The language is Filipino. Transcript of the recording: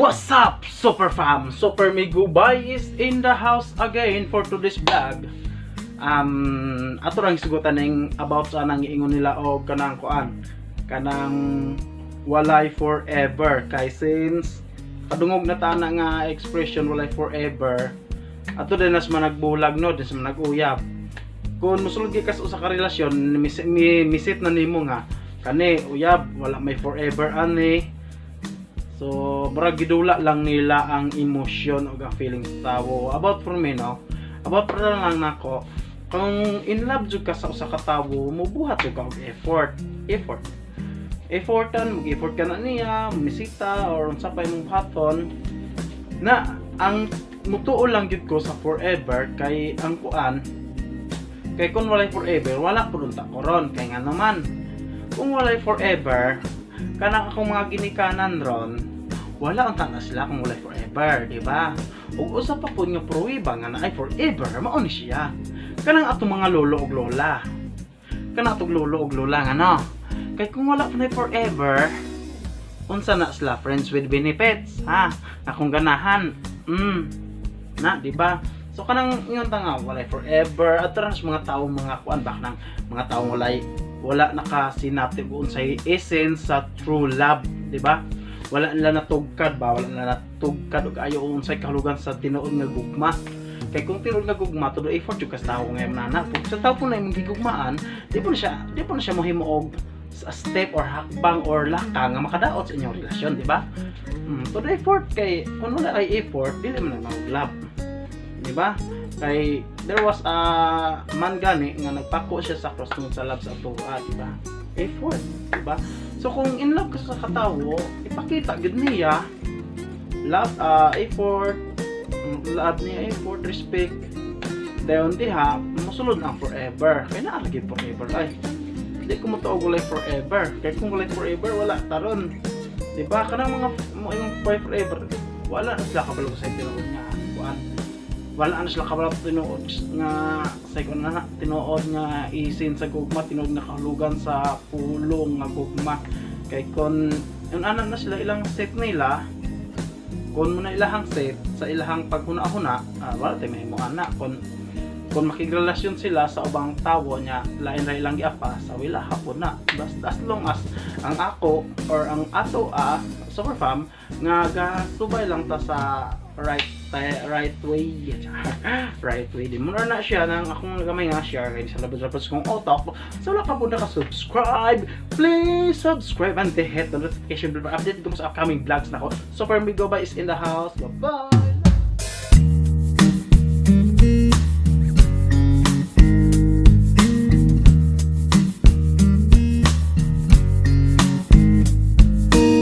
What's up, Super Fam? Super Migubay is in the house again for today's vlog. Ato lang isugutan ning about sa nang iingon nila o kanang kuan. Kanang walay forever. Kay since kadungog na ta na nga expression walay forever. Ato din nas managbulag no, din sa managuyab. Kung musulod ka sa usa ka relasyon, misit na nimo nga kani uyab wala may forever ani. So, murag gidula lang nila ang emosyon o ang feelings tawo. About for me, no? About for lang nako. Kung in love jud ka sa usa ka tawo, mubuhat jud ka og effort. Effortan, mag-effort ka na niya, misita or unsa pa imong buhaton. Na ang mutuo lang jud ko sa forever kay ang kuan. Kay kung walay forever, wala pud unta koron kay nga naman. Kung walay forever, kanang akong mga ginikanan ron, wala ang tanas sila kung walay forever, di ba? Ug usa pa pud nga pruweba nga na ay forever, mao ni siya. Kanang atong mga lolo ug lola. Kanang atong lolo ug lola nga no. Kay kung wala pa na forever, unsa na sila friends with benefits, ha? Akong ganahan. Na, di ba? So kanang ingon ta nga walay forever at trans mga tawo mga kuan bak nang mga tawo wala nakasinati kung unsay essence sa true love, di ba? Wala nila natugkad ba, wala nila natugkad og ayo unsay kahulugan sa tinuod nga gugma. Kay kung tinuod nga gugma to do effort jud kas tawo ngayon nana. Kung sa tawo po na imong gigugmaan, di po na siya mohimo og a step or hakbang or laka nga makadaot sa inyong relasyon, di ba? To do effort kay kung wala ay effort, dili man na love. Di ba? Kay there was a man gani nga nagpako siya sa cross sa love sa tuwa, di ba? Effort, di ba? So kung in love ka sa katawo, ipakita gid niya love, effort, love niya, effort, respect. Dayon diha mosulod ang forever. Kay naa lagi forever ay. Di ko motuog walay forever. Kay kung walay forever wala taron. Di ba? Kanang mga imong forever, wala na sila kabalo sa tinuod niya. Kuan. Wala na sila kabalo tinuod nga sa kun na tinuod nga isin sa gugma, tinuod na kahulugan sa pulong nga gugma. Kay kon yun anan na sila ilang set nila, kon mo na ilahang set sa ilahang paghuna-huna, wala tayo may mo ana. Kung makigrelasyon sila sa ubang tawo niya, lain-lain lang giapa sa wila hapon na. Basta as long as ang ako or ang ato Super Fam nga gasubay lang ta sa right way. Right way din mo na siya nang akong gamay nga share kay sa labas kong otak. So wala ka po naka-subscribe, please subscribe and hit the notification bell para update ko sa upcoming vlogs nako. Super Migubay is in the house. Bye bye.